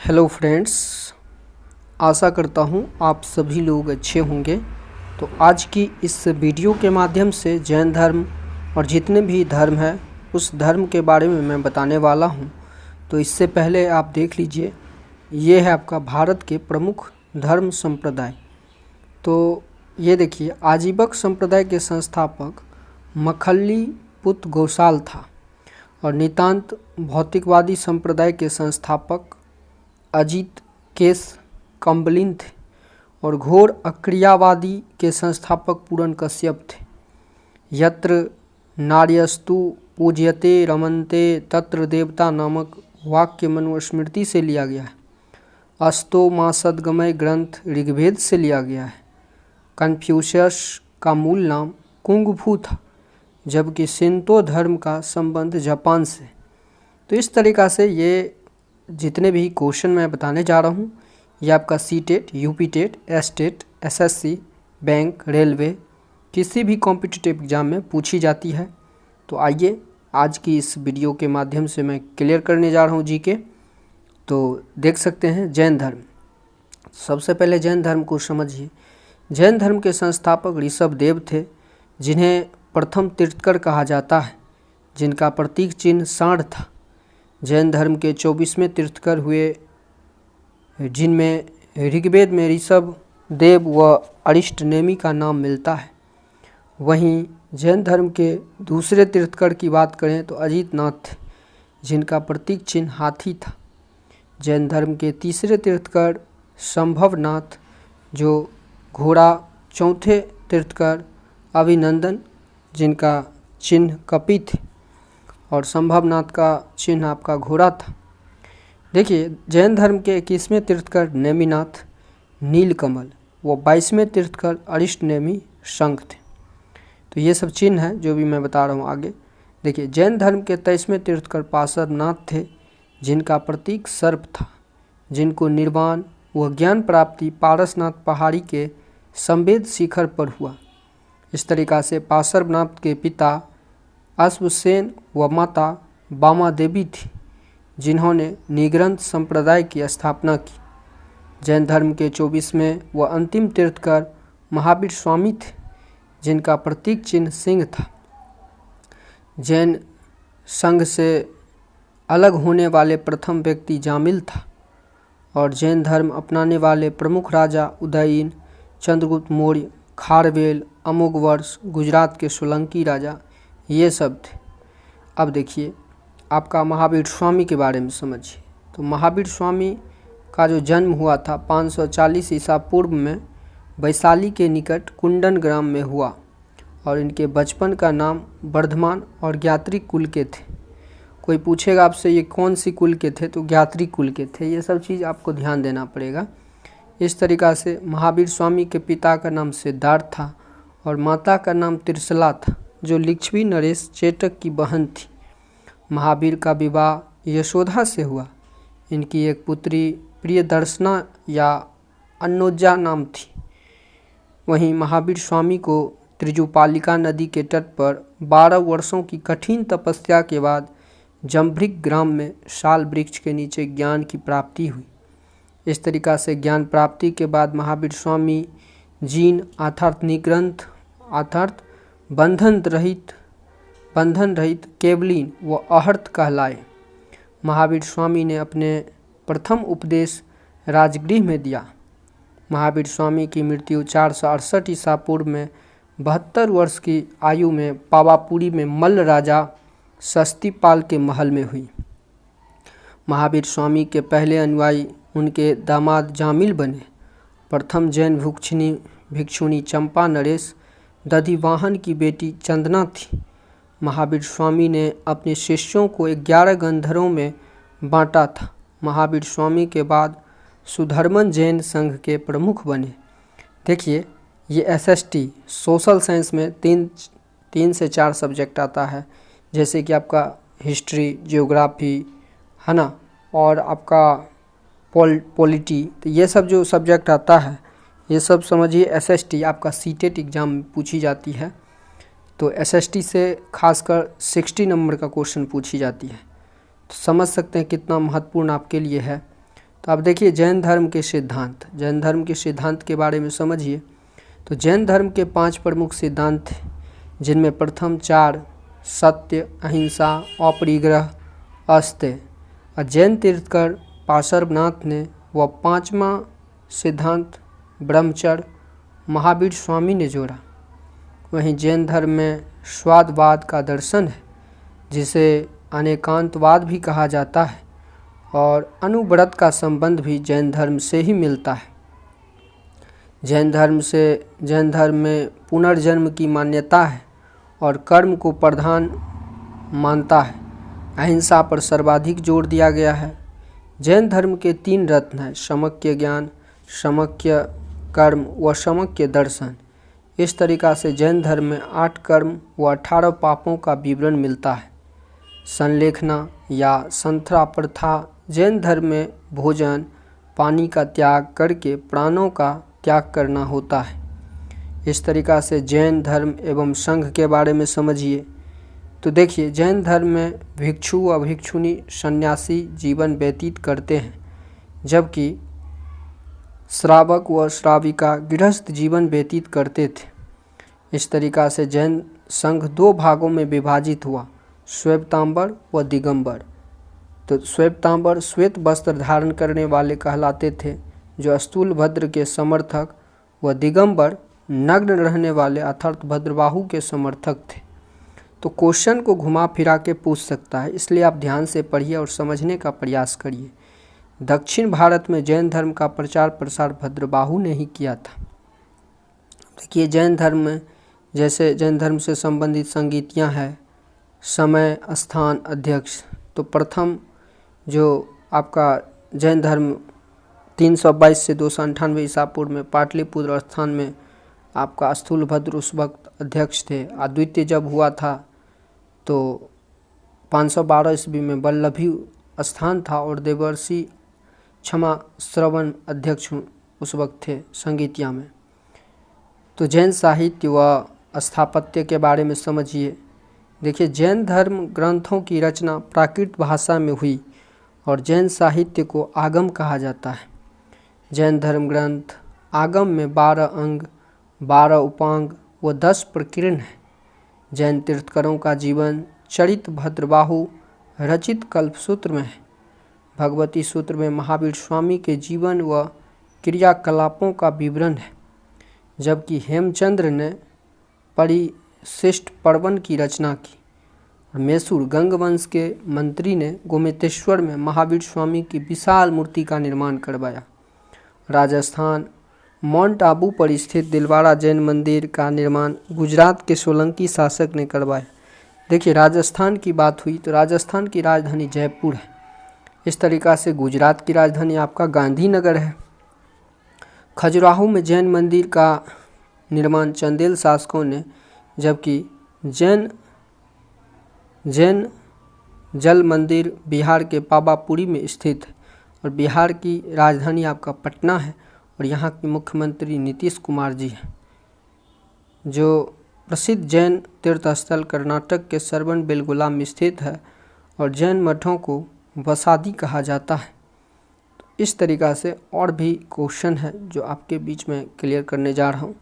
Hello friends, आशा करता हूँ आप सभी लोग अच्छे होंगे। तो आज की इस वीडियो के माध्यम से जैन धर्म और जितने भी धर्म हैं उस धर्म के बारे में मैं बताने वाला हूँ। तो इससे पहले आप देख लीजिए, ये है आपका भारत के प्रमुख धर्म संप्रदाय। तो ये देखिए, आजीवक संप्रदाय के संस्थापक मखल्ली पुत गोसाल था और नितांत भौतिकवादी संप्रदाय के संस्थापक अजित केस कंबलिन थे और घोर अक्रियावादी के संस्थापक पूरन कश्यप थे। यत्र नार्यस्तु पूज्यते रमन्ते तत्र देवता नामक वाक्य मनुस्मृति से लिया गया है। अस्तो मासदगमय ग्रंथ ऋग्वेद से लिया गया है। कन्फ्यूशियस का मूल नाम कुंगफू था, जबकि शिंतो धर्म का संबंध जापान से। तो इस तरीक़ा से ये जितने भी क्वेश्चन मैं बताने जा रहा हूँ, ये आपका C TET, UP TET, S TET, SSC, bank, railway, किसी भी कॉम्पिटिटिव एग्ज़ाम में पूछी जाती है। तो आइए आज की इस वीडियो के माध्यम से मैं क्लियर करने जा रहा हूँ जीके। तो देख सकते हैं जैन धर्म। सबसे पहले जैन धर्म को समझिए। जैन धर्म के संस्थापक ऋषभ देव थे, जिन्हें प्रथम तीर्थकर कहा जाता है, जिनका प्रतीक चिन्ह सांड था। जैन धर्म के 24वें तीर्थकर हुए, जिनमें ऋग्वेद में ऋषभ देव व अरिष्टनेमी का नाम मिलता है। वहीं जैन धर्म के दूसरे तीर्थकर की बात करें तो अजितनाथ थे, जिनका प्रतीक चिन्ह हाथी था। जैन धर्म के तीसरे तीर्थकर संभवनाथ, जो घोड़ा। चौथे तीर्थकर अभिनंदन, जिनका चिन्ह कपि थे और संभवनाथ का चिन्ह आपका घोड़ा था। देखिए, जैन धर्म के 21वें तीर्थकर नेमिनाथ नीलकमल व 22वें तीर्थकर अरिष्टनेमी शंख थे। तो ये सब चिन्ह हैं जो भी मैं बता रहा हूँ आगे। देखिए, जैन धर्म के 23वें तीर्थकर पार्श्वनाथ थे, जिनका प्रतीक सर्प था, जिनको निर्वाण व ज्ञान प्राप्ति पारसनाथ पहाड़ी के संवेद शिखर पर हुआ। इस तरीक़ा से पार्श्वनाथ के पिता अश्वसेन व माता बामा देवी थी, जिन्होंने निग्रंथ संप्रदाय की स्थापना की। जैन धर्म के 24वें व अंतिम तीर्थकर महावीर स्वामी थे, जिनका प्रतीक चिन्ह सिंह था। जैन संघ से अलग होने वाले प्रथम व्यक्ति जामिल था और जैन धर्म अपनाने वाले प्रमुख राजा उदयन, चंद्रगुप्त मौर्य, खारवेल, अमोघवर्ष, गुजरात के सोलंकी राजा, ये सब थे। अब देखिए, आपका महावीर स्वामी के बारे में समझिए। तो महावीर स्वामी का जो जन्म हुआ था 540 ईसा पूर्व में वैशाली के निकट कुंडन ग्राम में हुआ और इनके बचपन का नाम वर्धमान और ज्ञात्री कुल के थे। कोई पूछेगा आपसे ये कौन सी कुल के थे, तो ज्ञात्री कुल के थे। ये सब चीज़ आपको ध्यान देना पड़ेगा। इस तरीक़ा से महावीर स्वामी के पिता का नाम सिद्धार्थ था और माता का नाम त्रिशला था, जो लिच्छवी नरेश चेटक की बहन थी। महावीर का विवाह यशोदा से हुआ। इनकी एक पुत्री प्रियदर्शना या अन्नोजा नाम थी। वहीं महावीर स्वामी को त्रिजुपालिका नदी के तट पर 12 वर्षों की कठिन तपस्या के बाद जम्भृक ग्राम में साल वृक्ष के नीचे ज्ञान की प्राप्ति हुई। इस तरीक़ा से ज्ञान प्राप्ति के बाद महावीर स्वामी जीन अर्थात निग्रंथ अर्थात बंधन रहित केवलीन व अहर्त कहलाए। महावीर स्वामी ने अपने प्रथम उपदेश राजगृह में दिया। महावीर स्वामी की मृत्यु 468 ईसा पूर्व में 72 वर्ष की आयु में पावापुरी में मल्ल राजा सस्तीपाल के महल में हुई। महावीर स्वामी के पहले अनुयायी उनके दामाद जामिल बने। प्रथम जैन भिक्षुणी चंपा नरेश दधिवाहन की बेटी चंदना थी। महावीर स्वामी ने अपने शिष्यों को 11 गंधर्वों में बांटा था। महावीर स्वामी के बाद सुधर्मन जैन संघ के प्रमुख बने। देखिए, ये एसएसटी सोशल साइंस में तीन से 4 सब्जेक्ट आता है, जैसे कि आपका हिस्ट्री, ज्योग्राफी, है ना, और आपका पॉलिटी। तो ये सब जो सब्जेक्ट आता है, ये सब समझिए एसएसटी आपका सीटेट एग्ज़ाम में पूछी जाती है। तो एसएसटी से खासकर 60 नंबर का क्वेश्चन पूछी जाती है। तो समझ सकते हैं कितना महत्वपूर्ण आपके लिए है। तो आप देखिए जैन धर्म के सिद्धांत, जैन धर्म के सिद्धांत के बारे में समझिए। तो जैन धर्म के 5 प्रमुख सिद्धांत थे, जिनमें प्रथम 4 सत्य, अहिंसा, अपरिग्रह, अस्तेय। और जैन तीर्थकर पार्श्वनाथ ने वह 5वां सिद्धांत ब्रह्मचर्य महावीर स्वामी ने जोड़ा। वहीं जैन धर्म में स्वादवाद का दर्शन है, जिसे अनेकांतवाद भी कहा जाता है, और अनुव्रत का संबंध भी जैन धर्म से ही मिलता है। जैन धर्म में पुनर्जन्म की मान्यता है और कर्म को प्रधान मानता है। अहिंसा पर सर्वाधिक जोर दिया गया है। जैन धर्म के 3 रत्न हैं, समक्य ज्ञान, समक्य कर्म व समक्य दर्शन। इस तरीक़ा से जैन धर्म में 8 कर्म व 18 पापों का विवरण मिलता है। संलेखना या संथरा प्रथा जैन धर्म में भोजन पानी का त्याग करके प्राणों का त्याग करना होता है। इस तरीक़ा से जैन धर्म एवं संघ के बारे में समझिए। तो देखिए जैन धर्म में भिक्षु व भिक्षुणी सन्यासी जीवन व्यतीत करते हैं, जबकि श्रावक व श्राविका गृहस्थ जीवन व्यतीत करते थे। इस तरीक़ा से जैन संघ 2 भागों में विभाजित हुआ, श्वेतांबर व दिगंबर। तो श्वेतांबर श्वेत वस्त्र धारण करने वाले कहलाते थे, जो स्थूलभद्र के समर्थक, व दिगंबर नग्न रहने वाले अर्थात भद्रबाहु के समर्थक थे। तो क्वेश्चन को घुमा फिरा के पूछ सकता है, इसलिए आप ध्यान से पढ़िए और समझने का प्रयास करिए। दक्षिण भारत में जैन धर्म का प्रचार प्रसार भद्रबाहु ने ही किया था। देखिए जैन धर्म में जैसे जैन धर्म से संबंधित संगीतियाँ हैं, समय, स्थान, अध्यक्ष। तो प्रथम जो आपका जैन धर्म 322 से 298 ईसा पूर्व में पाटलिपुत्र स्थान में आपका स्थूलभद्र उस वक्त अध्यक्ष थे। अद्वितीय जब हुआ था तो 512 ईस्वी में वल्लभी स्थान था और देवर्षि क्षमा श्रवण अध्यक्ष उस वक्त थे संगीतिया में। तो जैन साहित्य व स्थापत्य के बारे में समझिए। देखिए जैन धर्म ग्रंथों की रचना प्राकृत भाषा में हुई और जैन साहित्य को आगम कहा जाता है। जैन धर्म ग्रंथ आगम में 12 अंग, 12 उपांग व 10 प्रकीर्ण है। जैन तीर्थकरों का जीवन चरित भद्रबाहु रचित कल्पसूत्र में है। भगवती सूत्र में महावीर स्वामी के जीवन व क्रियाकलापों का विवरण है, जबकि हेमचंद्र ने परिशिष्ट पर्वन की रचना की। मैसूर गंगवंश के मंत्री ने गोमतेश्वर में महावीर स्वामी की विशाल मूर्ति का निर्माण करवाया। राजस्थान माउंट आबू पर स्थित दिलवाड़ा जैन मंदिर का निर्माण गुजरात के सोलंकी शासक ने करवाया। देखिए राजस्थान की बात हुई तो राजस्थान की राजधानी जयपुर है। इस तरीक़ा से गुजरात की राजधानी आपका गांधीनगर है। खजुराहो में जैन मंदिर का निर्माण चंदेल शासकों ने, जबकि जैन जल मंदिर बिहार के पावापुरी में स्थित है और बिहार की राजधानी आपका पटना है और यहाँ के मुख्यमंत्री नीतीश कुमार जी हैं। जो प्रसिद्ध जैन तीर्थस्थल कर्नाटक के श्रवण बेलगोला में स्थित है और जैन मठों को वसादी कहा जाता है। तो इस तरीक़ा से और भी क्वेश्चन है जो आपके बीच में क्लियर करने जा रहा हूँ।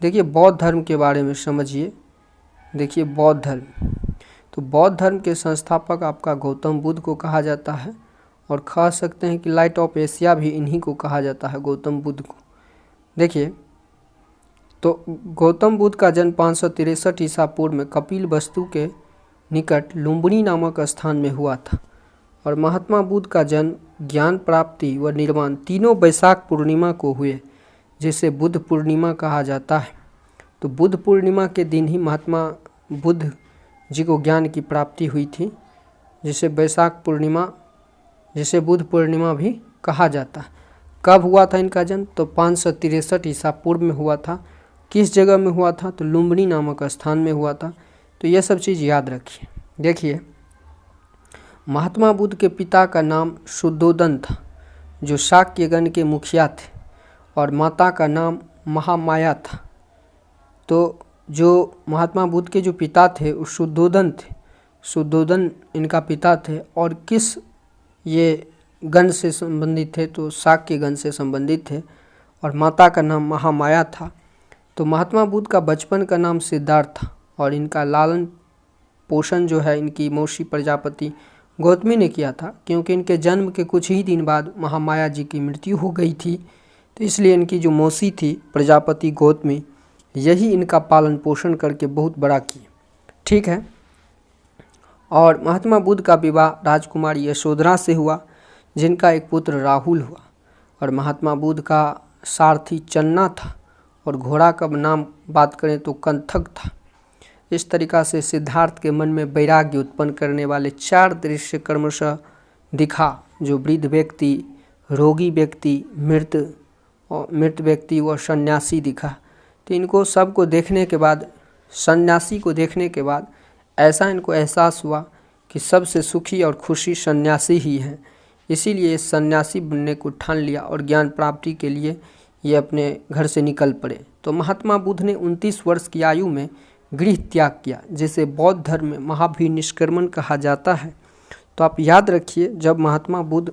देखिए बौद्ध धर्म के बारे में समझिए। देखिए बौद्ध धर्म, तो बौद्ध धर्म के संस्थापक आपका गौतम बुद्ध को कहा जाता है और कह सकते हैं कि लाइट ऑफ एशिया भी इन्हीं को कहा जाता है, गौतम बुद्ध को। देखिए तो गौतम बुद्ध का जन्म 563 ईसा पूर्व में कपिल वस्तु के निकट लुम्बिनी नामक स्थान में हुआ था और महात्मा बुद्ध का जन्म, ज्ञान प्राप्ति व निर्वाण तीनों वैशाख पूर्णिमा को हुए, जिसे बुद्ध पूर्णिमा कहा जाता है। तो बुद्ध पूर्णिमा के दिन ही महात्मा बुद्ध जी को ज्ञान की प्राप्ति हुई थी, जिसे वैशाख पूर्णिमा, जिसे बुद्ध पूर्णिमा भी कहा जाता है। कब हुआ था इनका जन्म? तो 563 ईसा पूर्व में हुआ था। किस जगह में हुआ था? तो लुम्बिनी नामक स्थान में हुआ था। तो यह सब चीज़ याद रखिए। देखिए महात्मा बुद्ध के पिता का नाम शुद्धोदन था, जो शाक्यगण के मुखिया थे, और माता का नाम महामाया था। तो जो महात्मा बुद्ध के जो पिता थे वो शुद्धोदन थे, शुद्धोदन इनका पिता थे। और किस ये गण से संबंधित थे, तो शाक्य गण से संबंधित थे और माता का नाम महामाया था। तो महात्मा बुद्ध का बचपन का नाम सिद्धार्थ था और इनका लालन पोषण जो है इनकी मौसी प्रजापति गौतमी ने किया था, क्योंकि इनके जन्म के कुछ ही दिन बाद महामाया जी की मृत्यु हो गई थी। तो इसलिए इनकी जो मौसी थी प्रजापति गौतमी, यही इनका पालन पोषण करके बहुत बड़ा की। ठीक है। और महात्मा बुद्ध का विवाह राजकुमारी यशोधरा से हुआ, जिनका एक पुत्र राहुल हुआ। और महात्मा बुद्ध का सारथी चन्ना था और घोड़ा का नाम बात करें तो कंथक था। इस तरीक़ा से सिद्धार्थ के मन में वैराग्य उत्पन्न करने वाले 4 दृश्य क्रमशः दिखा, जो वृद्ध व्यक्ति, रोगी व्यक्ति, मृत व्यक्ति व सन्यासी दिखा। तो इनको सबको देखने के बाद, सन्यासी को देखने के बाद ऐसा इनको एहसास हुआ कि सबसे सुखी और खुशी सन्यासी ही है। इसीलिए सन्यासी बनने को ठान लिया और ज्ञान प्राप्ति के लिए ये अपने घर से निकल पड़े। तो महात्मा बुद्ध ने 29 वर्ष की आयु में गृह त्याग किया, जिसे बौद्ध धर्म में महाभिनिष्क्रमण कहा जाता है। तो आप याद रखिए, जब महात्मा बुद्ध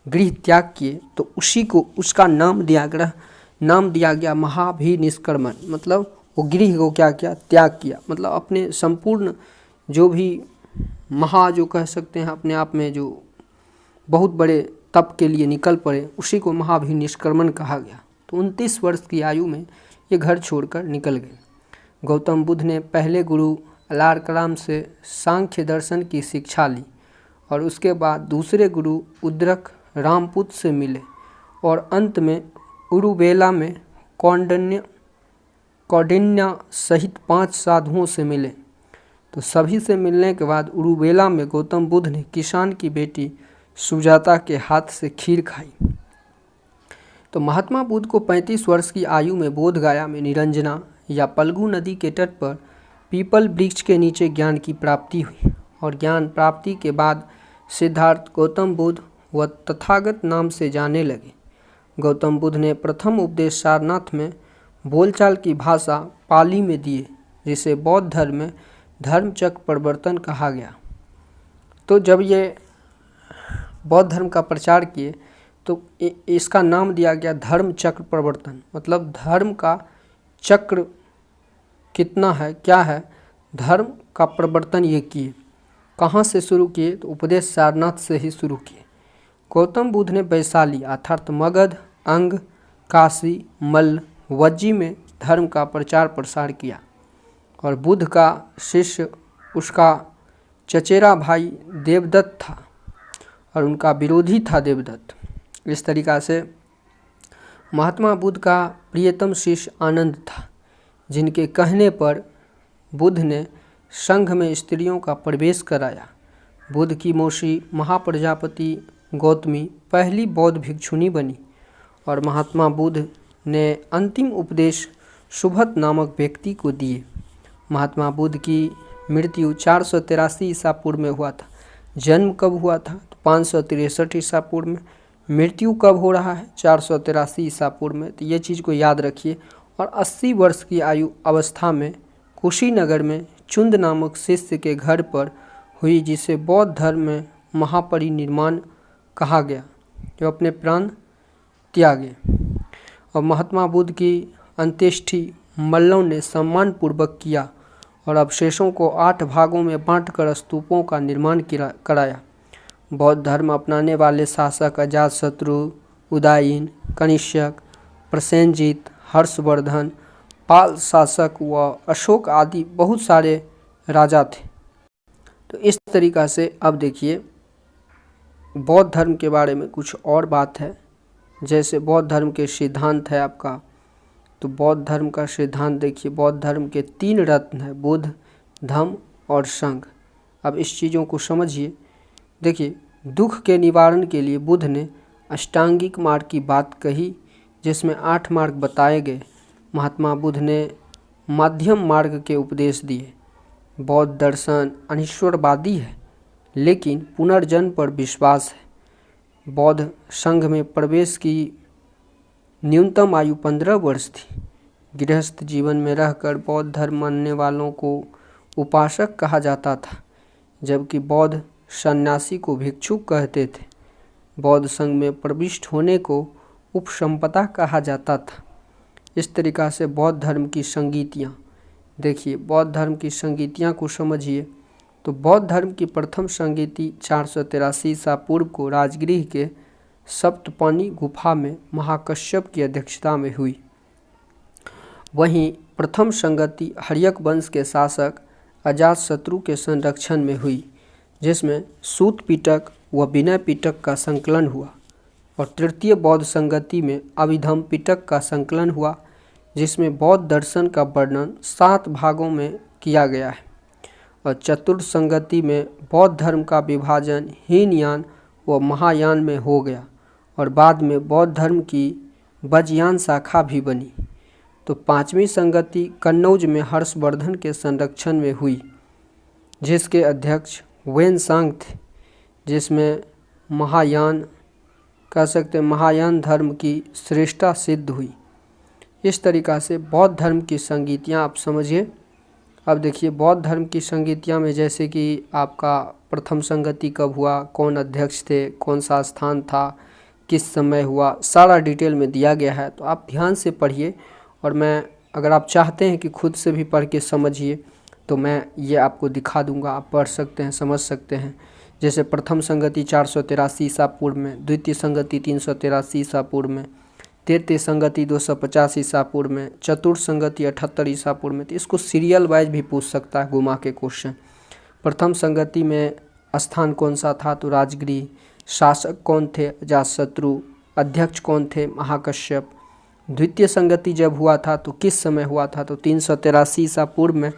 गृह त्याग किए तो उसी को उसका नाम दिया गया महाभिनिष्क्रमण। मतलब वो गृह को क्या किया, त्याग किया, मतलब अपने संपूर्ण जो भी जो कह सकते हैं अपने आप में जो बहुत बड़े तप के लिए निकल पड़े, उसी को महाभिनिष्क्रमण कहा गया। तो 29 वर्ष की आयु में ये घर छोड़कर निकल गए। गौतम बुद्ध ने पहले गुरु अलारकलाम से सांख्य दर्शन की शिक्षा ली और उसके बाद दूसरे गुरु उद्रक रामपुत से मिले और अंत में उरुवेला में कौंडिन्य सहित 5 साधुओं से मिले। तो सभी से मिलने के बाद उरुवेला में गौतम बुद्ध ने किसान की बेटी सुजाता के हाथ से खीर खाई। तो महात्मा बुद्ध को 35 वर्ष की आयु में बोधगया में निरंजना या पलगू नदी के तट पर पीपल वृक्ष के नीचे ज्ञान की प्राप्ति हुई और ज्ञान प्राप्ति के बाद सिद्धार्थ गौतम बुद्ध व तथागत नाम से जाने लगे। गौतम बुद्ध ने प्रथम उपदेश सारनाथ में बोलचाल की भाषा पाली में दिए, जिसे बौद्ध धर्म में धर्मचक्र प्रवर्तन कहा गया। तो जब ये बौद्ध धर्म का प्रचार किए तो इसका नाम दिया गया धर्मचक्र प्रवर्तन। मतलब धर्म का चक्र कितना है, क्या है, धर्म का प्रवर्तन ये किए। कहाँ से शुरू किए, तो उपदेश सारनाथ से ही शुरू किए। गौतम बुद्ध ने वैशाली अर्थात मगध, अंग, काशी, मल्ल, वज्जी में धर्म का प्रचार प्रसार किया और बुद्ध का शिष्य उसका चचेरा भाई देवदत्त था और उनका विरोधी था देवदत्त। इस तरीक़ा से महात्मा बुद्ध का प्रियतम शिष्य आनंद था, जिनके कहने पर बुद्ध ने संघ में स्त्रियों का प्रवेश कराया। बुद्ध की मौसी महाप्रजापति गौतमी पहली बौद्ध भिक्षुणी बनी और महात्मा बुद्ध ने अंतिम उपदेश सुभद नामक व्यक्ति को दिए। महात्मा बुद्ध की मृत्यु 483 ईसा पूर्व में हुआ था। जन्म कब हुआ था, तो 563 ईसा पूर्व में। मृत्यु कब हो रहा है, 483 ईसा पूर्व में। तो ये चीज़ को याद रखिए। और 80 वर्ष की आयु अवस्था में कुशीनगर में चुंद नामक शिष्य के घर पर हुई, जिसे बौद्ध धर्म में महापरिनिर्वाण कहा गया, जो अपने प्राण त्यागे। और महात्मा बुद्ध की अंत्येष्टि मल्लों ने सम्मानपूर्वक किया और अवशेषों को 8 भागों में बांटकर स्तूपों का निर्माण कराया। बौद्ध धर्म अपनाने वाले शासक अजातशत्रु, उदयन, कनिष्क, प्रसेनजीत, हर्षवर्धन, पाल शासक व अशोक आदि बहुत सारे राजा थे। तो इस तरीक़ा से अब देखिए बौद्ध धर्म के बारे में कुछ और बात है। जैसे बौद्ध धर्म के सिद्धांत है आपका, तो बौद्ध धर्म का सिद्धांत देखिए, बौद्ध धर्म के 3 रत्न है, बुद्ध, धम्म और संघ। अब इस चीज़ों को समझिए। देखिए, दुख के निवारण के लिए बुद्ध ने अष्टांगिक मार्ग की बात कही, जिसमें 8 मार्ग बताए गए। महात्मा बुद्ध ने मध्यम मार्ग के उपदेश दिए। बौद्ध दर्शन अनिश्वरवादी है, लेकिन पुनर्जन्म पर विश्वास है। बौद्ध संघ में प्रवेश की न्यूनतम आयु 15 वर्ष थी। गृहस्थ जीवन में रहकर बौद्ध धर्म मानने वालों को उपासक कहा जाता था, जबकि बौद्ध सन्यासी को भिक्षुक कहते थे। बौद्ध संघ में प्रविष्ट होने को उपसंपदा कहा जाता था। इस तरीक़ा से बौद्ध धर्म की संगीतियाँ, देखिए बौद्ध धर्म की संगीतियाँ को समझिए। तो बौद्ध धर्म की प्रथम संगीति 483 ईसा पूर्व को राजगृह के सप्तपानी गुफा में महाकश्यप की अध्यक्षता में हुई। वहीं प्रथम संगति हर्यक वंश के शासक अजातशत्रु के संरक्षण में हुई, जिसमें सूत पिटक व विनय पिटक का संकलन हुआ। और तृतीय बौद्ध संगति में अभिधम पिटक का संकलन हुआ, जिसमें बौद्ध दर्शन का वर्णन 7 भागों में किया गया है। और चतुर्थ संगति में बौद्ध धर्म का विभाजन हीनयान व महायान में हो गया और बाद में बौद्ध धर्म की वज्रयान शाखा भी बनी। तो पांचवी संगति कन्नौज में हर्षवर्धन के संरक्षण में हुई, जिसके अध्यक्ष वेनसांग थे, जिसमें महायान कह सकते हैं महायान धर्म की श्रेष्ठता सिद्ध हुई। इस तरीक़ा से बौद्ध धर्म की संगीतियाँ आप समझिए। अब देखिए बौद्ध धर्म की संगीतियाँ में जैसे कि आपका प्रथम संगति कब हुआ, कौन अध्यक्ष थे, कौन सा स्थान था, किस समय हुआ, सारा डिटेल में दिया गया है। तो आप ध्यान से पढ़िए और मैं अगर आप चाहते हैं कि खुद से भी पढ़ के समझिए तो मैं ये आपको दिखा दूंगा, आप पढ़ सकते हैं, समझ सकते हैं। जैसे प्रथम संगति 483 ईसा पूर्व में, द्वितीय संगति 383 ईसा पूर्व में, तृतीय संगति 250 ईसा पूर्व में, चतुर्थ संगति 78 ईसा पूर्व में। तो इसको सीरियल वाइज भी पूछ सकता है घुमा के क्वेश्चन। प्रथम संगति में स्थान कौन सा था, तो राजगृह। शासक कौन थे, अजातशत्रु। अध्यक्ष कौन थे, महाकश्यप। द्वितीय संगति जब हुआ था तो किस समय हुआ था, तो 383 ईसा पूर्व में।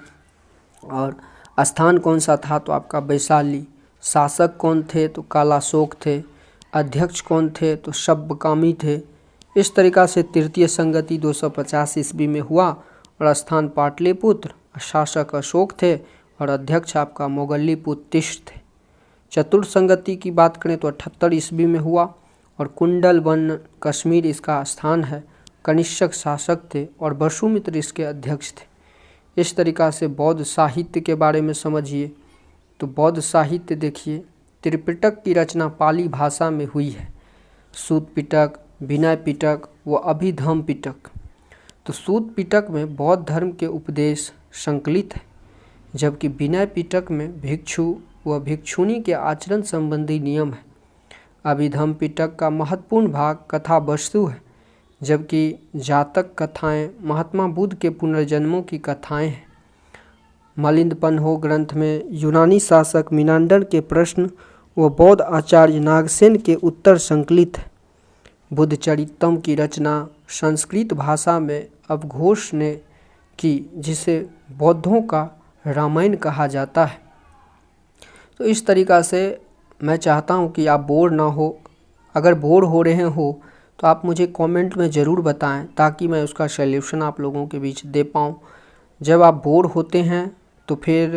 और स्थान कौन सा था, तो आपका वैशाली। शासक कौन थे, तो कालाशोक थे। अध्यक्ष कौन थे, तो शब्बकामी थे। इस तरीक़ा से तृतीय संगति 250 ईस्वी में हुआ और स्थान पाटलिपुत्र, शासक अशोक थे और अध्यक्ष आपका मोगल्लीपुत्तिश थे। चतुर्थ संगति की बात करें तो 78 ईस्वी में हुआ और कुंडल वन कश्मीर इसका स्थान है। कनिष्क शासक थे और वसुमित्र इसके अध्यक्ष थे। इस तरीक़ा से बौद्ध साहित्य के बारे में समझिए। तो बौद्ध साहित्य देखिए, त्रिपिटक की रचना पाली भाषा में हुई है। सूत पिटक, विनय पिटक व अभिधम पिटक। तो सूत पिटक में बौद्ध धर्म के उपदेश संकलित है, जबकि विनय पिटक में भिक्षु व भिक्षुणी के आचरण संबंधी नियम है। अभिधम पिटक का महत्वपूर्ण भाग कथा वस्तु है, जबकि जातक कथाएं महात्मा बुद्ध के पुनर्जन्मों की कथाएं हैं। मलिंदपन्हो ग्रंथ में यूनानी शासक मिनांडर के प्रश्न व बौद्ध आचार्य नागसेन के उत्तर संकलित है। बुद्धचरितम की रचना संस्कृत भाषा में अवघोष ने की, जिसे बौद्धों का रामायण कहा जाता है। तो इस तरीक़ा से मैं चाहता हूँ कि आप बोर ना हो। अगर बोर हो रहे हो तो आप मुझे कमेंट में ज़रूर बताएं, ताकि मैं उसका सॉल्यूशन आप लोगों के बीच दे पाऊँ। जब आप बोर होते हैं तो फिर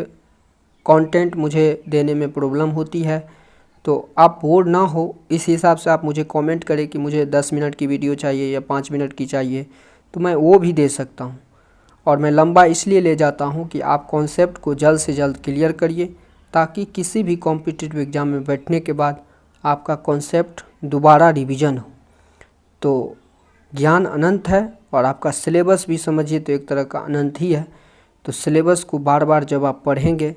कंटेंट मुझे देने में प्रॉब्लम होती है। तो आप बोर ना हो, इस हिसाब से आप मुझे कमेंट करें कि मुझे 10 मिनट की वीडियो चाहिए या 5 मिनट की चाहिए, तो मैं वो भी दे सकता हूँ। और मैं लंबा इसलिए ले जाता हूँ कि आप कॉन्सेप्ट को जल्द से जल्द क्लियर करिए, ताकि किसी भी कॉम्पिटिटिव एग्ज़ाम में बैठने के बाद आपका कॉन्सेप्ट दोबारा रिवीजन हो। तो ज्ञान अनंत है और आपका सिलेबस भी समझिए तो एक तरह का अनंत ही है। तो सिलेबस को बार बार जब आप पढ़ेंगे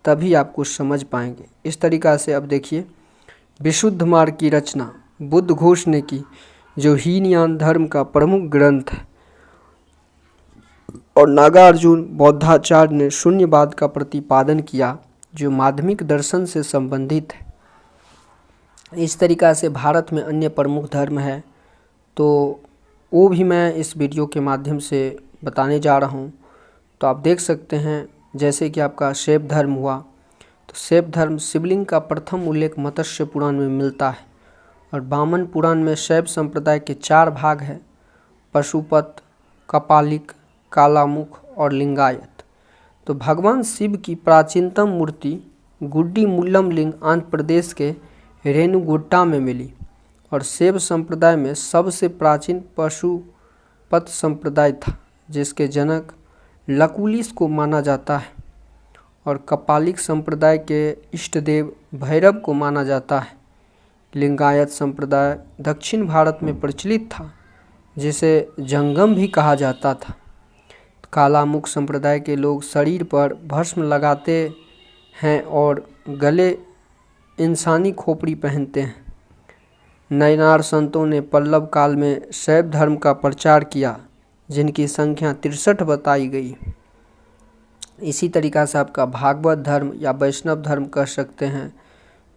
तभी आप कुछ समझ पाएंगे। इस तरीक़ा से अब देखिए, विशुद्ध मार्ग की रचना बुद्ध घोष ने की, जो हीनयान धर्म का प्रमुख ग्रंथ है। और नागार्जुन बौद्धाचार्य ने शून्यवाद का प्रतिपादन किया, जो माध्यमिक दर्शन से संबंधित है। इस तरीक़ा से भारत में अन्य प्रमुख धर्म है, तो वो भी मैं इस वीडियो के माध्यम से बताने जा रहा हूँ। तो आप देख सकते हैं, जैसे कि आपका शैव धर्म हुआ, तो शैव धर्म शिवलिंग का प्रथम उल्लेख मत्स्य पुराण में मिलता है। और वामन पुराण में शैव संप्रदाय के 4 भाग हैं: पशुपत, कपालिक, कालामुख और लिंगायत। तो भगवान शिव की प्राचीनतम मूर्ति गुड्डी मुल्लम लिंग आंध्र प्रदेश के रेणुगुट्टा में मिली। और शैव संप्रदाय में सबसे प्राचीन पशुपत संप्रदाय था, जिसके जनक लकुलिस को माना जाता है। और कपालिक संप्रदाय के इष्ट देव भैरव को माना जाता है। लिंगायत संप्रदाय दक्षिण भारत में प्रचलित था, जिसे जंगम भी कहा जाता था। कालामुख संप्रदाय के लोग शरीर पर भस्म लगाते हैं और गले इंसानी खोपड़ी पहनते हैं। नयनार संतों ने पल्लव काल में शैव धर्म का प्रचार किया, जिनकी संख्या 63 बताई गई। इसी तरीक़ा से आपका भागवत धर्म या वैष्णव धर्म कह सकते हैं।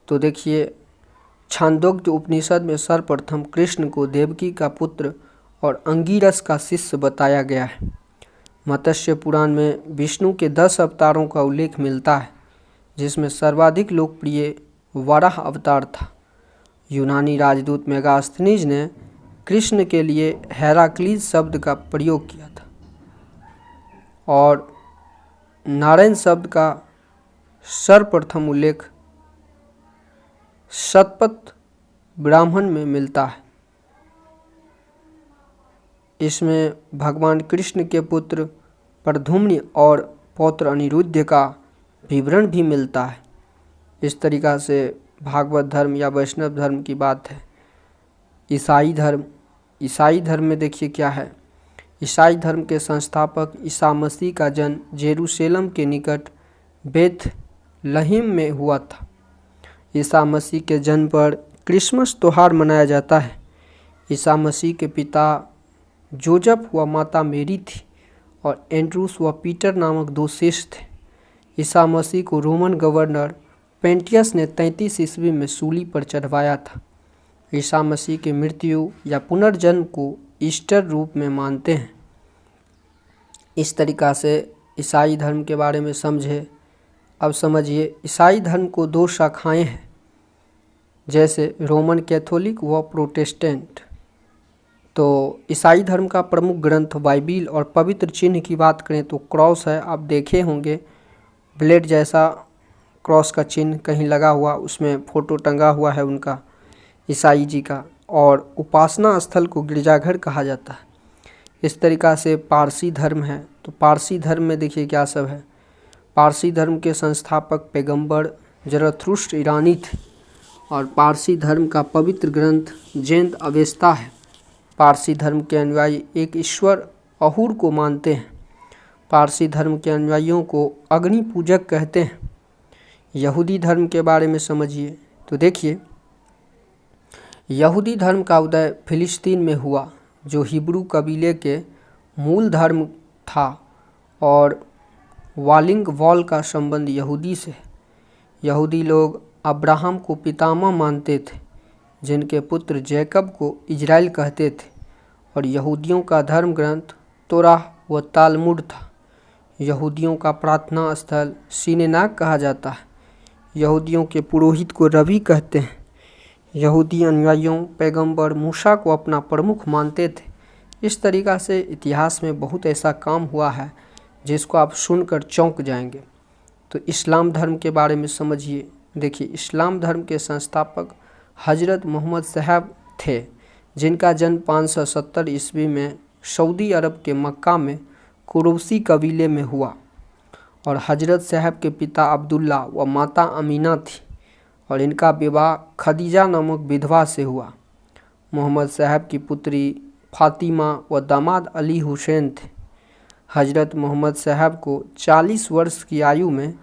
तो देखिए, छांदोग्य उपनिषद में सर्वप्रथम कृष्ण को देवकी का पुत्र और अंगिरस का शिष्य बताया गया है। मत्स्य पुराण में विष्णु के 10 अवतारों का उल्लेख मिलता है, जिसमें सर्वाधिक लोकप्रिय वराह अवतार था। यूनानी राजदूत मेगास्थनीज ने कृष्ण के लिए हेराक्लीज शब्द का प्रयोग किया था और नारायण शब्द का सर्वप्रथम उल्लेख शतपथ ब्राह्मण में मिलता है। इसमें भगवान कृष्ण के पुत्र प्रद्युम्न और पौत्र अनिरुद्ध का विवरण भी मिलता है। इस तरीक़ा से भागवत धर्म या वैष्णव धर्म की बात है। ईसाई धर्म में देखिए क्या है। ईसाई धर्म के संस्थापक ईसा मसीह का जन्म जेरूशलेम के निकट बेथलहम में हुआ था। ईसा मसीह के जन्म पर क्रिसमस त्यौहार मनाया जाता है। ईसा मसीह के पिता जोसेफ व माता मेरी थी और एंड्रूस व पीटर नामक 2 शिष्य थे। ईसा मसीह को रोमन गवर्नर पेंटियस ने 33 ईस्वी में सूली पर चढ़वाया था। ईसा मसीह के मृत्यु या पुनर्जन्म को ईस्टर रूप में मानते हैं। इस तरीक़ा से ईसाई धर्म के बारे में समझे। अब समझिए, ईसाई धर्म को 2 शाखाएं हैं, जैसे रोमन कैथोलिक व प्रोटेस्टेंट। तो ईसाई धर्म का प्रमुख ग्रंथ बाइबिल और पवित्र चिन्ह की बात करें तो क्रॉस है। आप देखे होंगे ब्लेड जैसा क्रॉस का चिन्ह कहीं लगा हुआ, उसमें फ़ोटो टंगा हुआ है उनका, ईसाई जी का। और उपासना स्थल को गिरजाघर कहा जाता है। इस तरीक़ा से पारसी धर्म है। तो पारसी धर्म में देखिए क्या सब है। पारसी धर्म के संस्थापक पैगंबर ज़रथुस्त्र ईरानी थे और पारसी धर्म का पवित्र ग्रंथ ज़ेंद अवेस्ता है। पारसी धर्म के अनुयायी एक ईश्वर अहूर को मानते हैं। पारसी धर्म के अनुयायियों को अग्नि पूजक कहते हैं। यहूदी धर्म के बारे में समझिए। तो देखिए, यहूदी धर्म का उदय फिलिस्तीन में हुआ, जो हिब्रू कबीले के मूल धर्म था, और वालिंग वॉल का संबंध यहूदी से है। यहूदी लोग अब्राहम को पितामह मानते थे, जिनके पुत्र जैकब को इजराइल कहते थे। और यहूदियों का धर्म ग्रंथ तोराह व तालमुड था। यहूदियों का प्रार्थना स्थल सिनेनाग कहा जाता है। यहूदियों के पुरोहित को रबी कहते हैं। यहूदी अनुयायियों पैगंबर मूसा को अपना प्रमुख मानते थे। इस तरीक़ा से इतिहास में बहुत ऐसा काम हुआ है जिसको आप सुनकर चौंक जाएंगे। तो इस्लाम धर्म के बारे में समझिए। देखिए, इस्लाम धर्म के संस्थापक हजरत मोहम्मद साहब थे, जिनका जन्म 570 ईस्वी में सऊदी अरब के मक्का में कुरैशी कबीले में हुआ। और हजरत साहब के पिता अब्दुल्ला व माता अमीना थी और इनका विवाह खदीजा नामक विधवा से हुआ। मोहम्मद साहब की पुत्री फातिमा व दामाद अली हुसैन थे। हजरत मोहम्मद साहब को 40 वर्ष की आयु में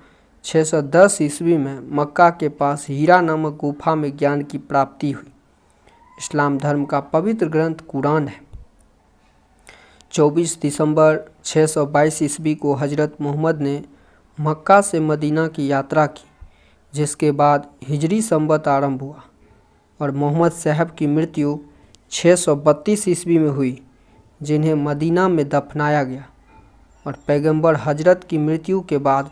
610 ईस्वी में मक्का के पास हीरा नामक गुफा में ज्ञान की प्राप्ति हुई। इस्लाम धर्म का पवित्र ग्रंथ कुरान है। 24 दिसंबर 622 ईस्वी को हजरत मोहम्मद ने मक्का से मदीना की यात्रा की, जिसके बाद हिजरी संवत आरंभ हुआ और मोहम्मद साहब की मृत्यु 632 ईस्वी में हुई, जिन्हें मदीना में दफनाया गया। और पैगंबर हजरत की मृत्यु के बाद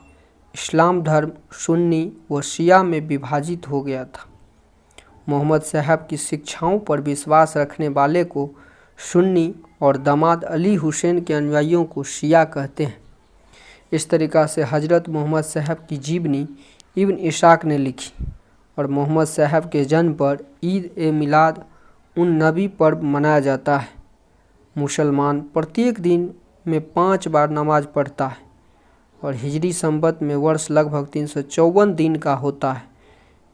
इस्लाम धर्म सुन्नी व शिया में विभाजित हो गया था। मोहम्मद साहब की शिक्षाओं पर विश्वास रखने वाले को सुन्नी और दामाद अली हुसैन के अनुयायियों को शिया कहते हैं। इस तरीक़ा से हजरत मोहम्मद साहब की जीवनी इब्न इसाक ने लिखी। और मोहम्मद साहब के जन्म पर ईद ए मिलाद उन नबी पर्व मनाया जाता है। मुसलमान प्रत्येक दिन में 5 बार नमाज पढ़ता है और हिजरी संवत में वर्ष लगभग 354 दिन का होता है,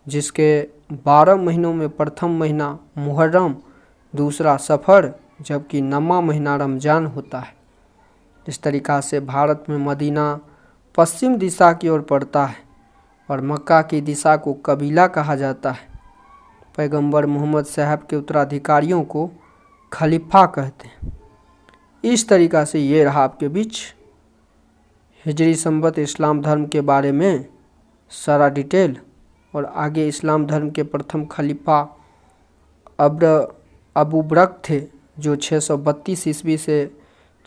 जिसके 12 महीनों में प्रथम महीना मुहर्रम, दूसरा सफ़र, जबकि 9वां महीना रमज़ान होता है। इस तरीक़ा से भारत में मदीना पश्चिम दिशा की ओर पड़ता है और मक्का की दिशा को कबीला कहा जाता है। पैगंबर मोहम्मद साहब के उत्तराधिकारियों को खलीफा कहते हैं। इस तरीक़ा से ये रहा आपके बीच हिजरी संवत इस्लाम धर्म के बारे में सारा डिटेल। और आगे इस्लाम धर्म के प्रथम खलीफा अबू बकर थे, जो 632 ईस्वी से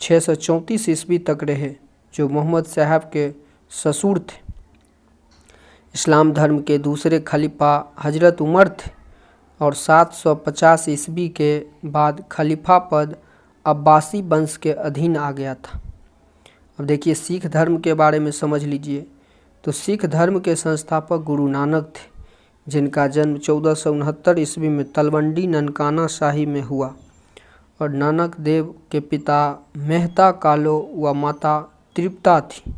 634 ईस्वी तक रहे, जो मोहम्मद साहब के ससुर थे। इस्लाम धर्म के दूसरे खलीफा हजरत उमर थे और 750 ईस्वी के बाद खलीफा पद अब्बासी वंश के अधीन आ गया था। अब देखिए सिख धर्म के बारे में समझ लीजिए। तो सिख धर्म के संस्थापक गुरु नानक थे, जिनका जन्म 1469 ईस्वी में तलवंडी ननकाना साहिब में हुआ। और नानक देव के पिता मेहता कालो व माता तृप्ता थी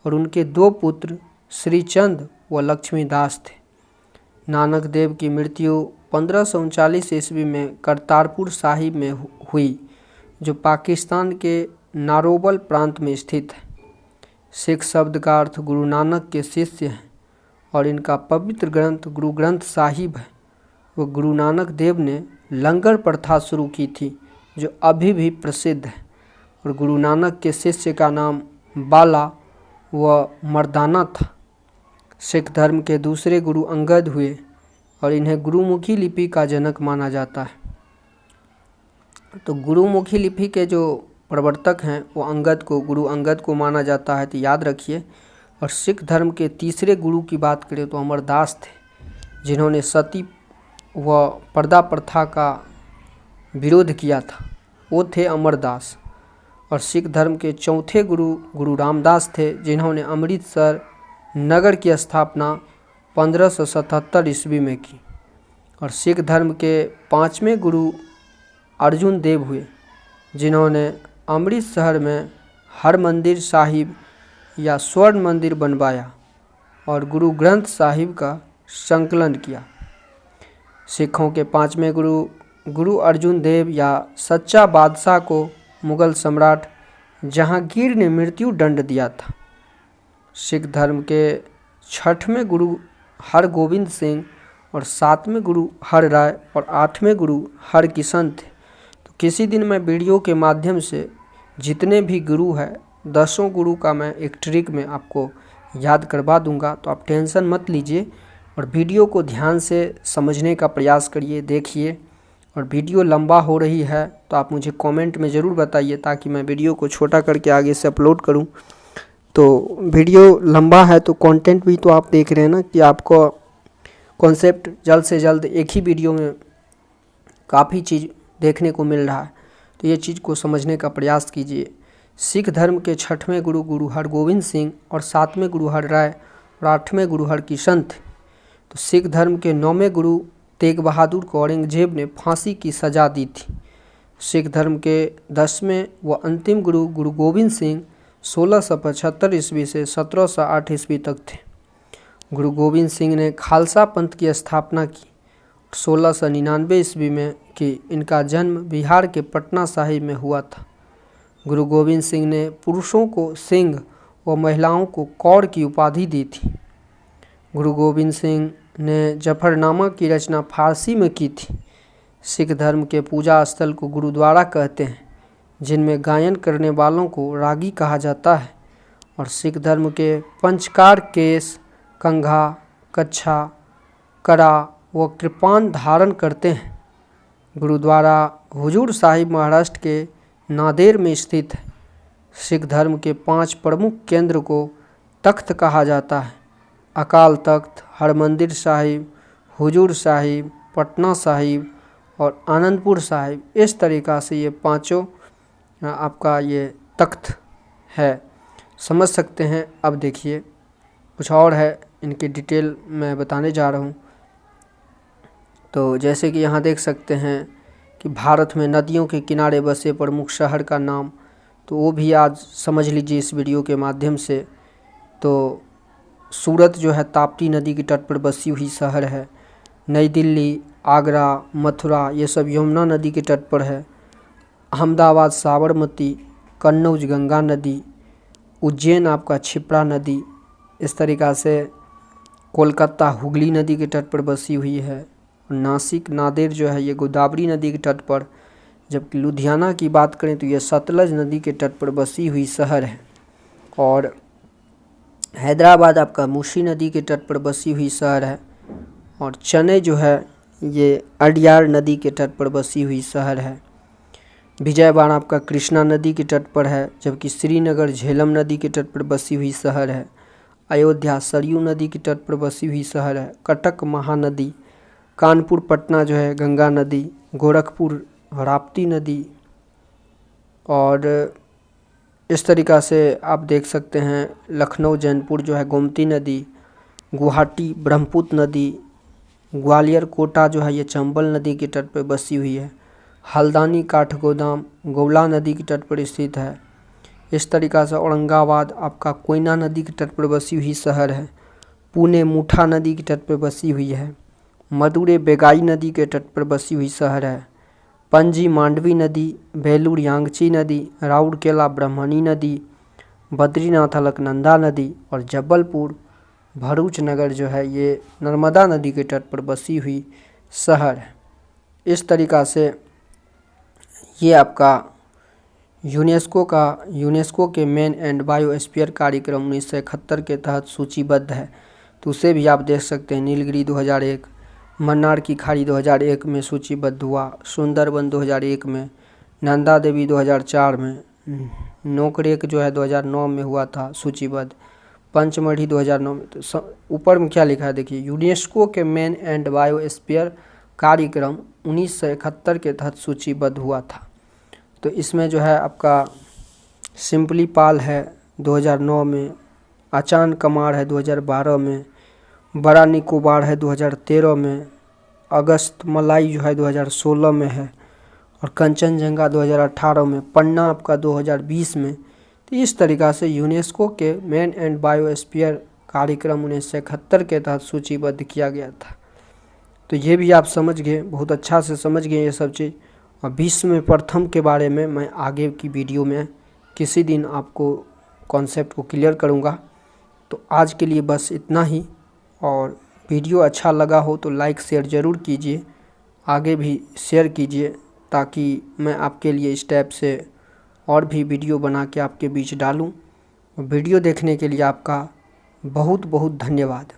और उनके 2 पुत्र श्रीचंद व लक्ष्मीदास थे। नानक देव की मृत्यु 1539 ईस्वी में करतारपुर साहिब में हुई, जो पाकिस्तान के नारोबल प्रांत में स्थित है। सिख शब्द का अर्थ गुरु नानक के शिष्य हैं और इनका पवित्र ग्रंथ गुरु ग्रंथ साहिब है। वो गुरु नानक देव ने लंगर प्रथा शुरू की थी, जो अभी भी प्रसिद्ध है। और गुरु नानक के शिष्य का नाम बाला व मर्दाना था। सिख धर्म के दूसरे गुरु अंगद हुए और इन्हें गुरुमुखी लिपि का जनक माना जाता है। तो गुरुमुखी लिपि के जो प्रवर्तक हैं वो गुरु अंगद को माना जाता है, तो याद रखिए। और सिख धर्म के तीसरे गुरु की बात करें तो अमरदास थे, जिन्होंने सती व पर्दा प्रथा का विरोध किया था, वो थे अमरदास। और सिख धर्म के चौथे गुरु गुरु रामदास थे, जिन्होंने अमृतसर नगर की स्थापना 1577 ईस्वी में की। और सिख धर्म के 5वें गुरु अर्जुन देव हुए, जिन्होंने अमृत शहर में हरमंदिर साहिब या स्वर्ण मंदिर बनवाया और गुरु ग्रंथ साहिब का संकलन किया। सिखों के 5वें गुरु अर्जुन देव या सच्चा बादशाह को मुगल सम्राट जहांगीर ने मृत्यु दंड दिया था। सिख धर्म के 6वें गुरु हरगोविंद सिंह और 7वें गुरु हर राय और 8वें गुरु हरकिशन थे। तो किसी दिन मैं वीडियो के माध्यम से जितने भी गुरु हैं 10 गुरु का मैं एक ट्रिक में आपको याद करवा दूंगा, तो आप टेंशन मत लीजिए और वीडियो को ध्यान से समझने का प्रयास करिए, देखिए। और वीडियो लंबा हो रही है तो आप मुझे कमेंट में ज़रूर बताइए, ताकि मैं वीडियो को छोटा करके आगे से अपलोड करूं। तो वीडियो लंबा है तो कंटेंट भी तो आप देख रहे हैं ना, कि आपको कॉन्सेप्ट जल्द से जल्द एक ही वीडियो में काफ़ी चीज़ देखने को मिल रहा है, तो ये चीज़ को समझने का प्रयास कीजिए। सिख धर्म के 6वें गुरु गुरु हरगोविंद सिंह और 7वें गुरु हर राय और 8वें गुरु हरकिशन थे। तो सिख धर्म के 9वें गुरु तेग बहादुर को औरंगजेब ने फांसी की सज़ा दी थी। सिख धर्म के 10वें व अंतिम गुरु गुरु गोविंद सिंह 1675 ईस्वी से 1708 ईस्वी तक थे। गुरु गोविंद सिंह ने खालसा पंथ की स्थापना की 1699 ईस्वी में कि इनका जन्म बिहार के पटना साहिब में हुआ था। गुरु गोविंद सिंह ने पुरुषों को सिंह व महिलाओं को कौर की उपाधि दी थी। गुरु गोविंद सिंह ने जफरनामा की रचना फारसी में की थी। सिख धर्म के पूजा स्थल को गुरुद्वारा कहते हैं, जिनमें गायन करने वालों को रागी कहा जाता है। और सिख धर्म के पंचकार केस, कंघा, कच्छा, कड़ा व कृपान धारण करते हैं। गुरुद्वारा हुजूर साहिब महाराष्ट्र के नांदेड़ में स्थित है। सिख धर्म के 5 प्रमुख केंद्र को तख्त कहा जाता है: अकाल तख्त, हरमंदिर साहिब, हुजूर साहिब, पटना साहिब और आनंदपुर साहिब। इस तरीक़ा से ये 5 आपका ये तख्त है, समझ सकते हैं। अब देखिए कुछ और है, इनकी डिटेल मैं बताने जा रहा हूँ। तो जैसे कि यहाँ देख सकते हैं कि भारत में नदियों के किनारे बसे प्रमुख शहर का नाम, तो वो भी आज समझ लीजिए इस वीडियो के माध्यम से। तो सूरत जो है ताप्ती नदी के तट पर बसी हुई शहर है। नई दिल्ली, आगरा, मथुरा ये सब यमुना नदी के तट पर है। अहमदाबाद साबरमती, कन्नौज गंगा नदी, उज्जैन आपका क्षिप्रा नदी, इस तरीक़ा से कोलकाता हुगली नदी के तट पर बसी हुई है। नासिक नांदेड़ जो है ये गोदावरी नदी के तट पर, जबकि लुधियाना की बात करें तो ये सतलज नदी के तट पर बसी हुई शहर है। और हैदराबाद आपका मूसी नदी के तट पर बसी हुई शहर है। और चेन्नई जो है ये अडयार नदी के तट पर बसी हुई शहर है। विजयवाड़ा आपका कृष्णा नदी के तट पर है, जबकि श्रीनगर झेलम नदी के तट पर बसी हुई शहर है। अयोध्या सरयू नदी के तट पर बसी हुई शहर है। कटक महानदी, कानपुर पटना जो है गंगा नदी, गोरखपुर राप्ती नदी, और इस तरीक़ा से आप देख सकते हैं लखनऊ जैनपुर जो है गोमती नदी, गुवाहाटी ब्रह्मपुत्र नदी, ग्वालियर कोटा जो है ये चंबल नदी के तट पर बसी हुई है। हल्द्वानी काठगोदाम गौला नदी के तट पर स्थित है। इस तरीक़ा से औरंगाबाद आपका कोयना नदी के तट पर बसी हुई शहर है। पुणे मुठा नदी के तट पर बसी हुई है। मदुरै बेगाई नदी के तट पर बसी हुई शहर है। पणजी मांडवी नदी, बेलूर यांगची नदी, राउरकेला ब्रह्मणी नदी, बद्रीनाथ अलकनंदा नदी, और जबलपुर भरूच नगर जो है ये नर्मदा नदी के तट पर बसी हुई शहर है। इस तरीक़ा से ये आपका यूनेस्को के मैन एंड बायोस्फीयर कार्यक्रम 1971 के तहत सूचीबद्ध है। तो उसे भी आप देख सकते हैं। नीलगिरी 2001, मन्नार की खाड़ी 2001 में सूचीबद्ध हुआ, सुंदरबन 2001 में, नंदा देवी 2004 में, नोकरेक जो है 2009 में हुआ था सूचीबद्ध, पंचमढ़ी 2009 में। तो ऊपर में क्या लिखा है देखिए, यूनेस्को के मैन एंड बायोस्फीयर कार्यक्रम 1971 के तहत सूचीबद्ध हुआ था। तो इसमें जो है आपका सिंपली पाल है 2009 में, अचान कमार है 2012 में, बड़ा निकोबार है 2013 में, अगस्त मलाई जो है 2016 में है, और कंचनजंगा 2018 में, पन्ना आपका 2020 में। तो इस तरीक़ा से यूनेस्को के मैन एंड बायोस्फीयर कार्यक्रम 1971 के तहत सूचीबद्ध किया गया था। तो ये भी आप समझ गए, बहुत अच्छा से समझ गए ये सब चीज़। और विश्व में प्रथम के बारे में मैं आगे की वीडियो में किसी दिन आपको कॉन्सेप्ट को क्लियर करूँगा। तो आज के लिए बस इतना ही, और वीडियो अच्छा लगा हो तो लाइक शेयर ज़रूर कीजिए, आगे भी शेयर कीजिए, ताकि मैं आपके लिए इस टाइप से और भी वीडियो बना के आपके बीच डालूं। वीडियो देखने के लिए आपका बहुत बहुत धन्यवाद।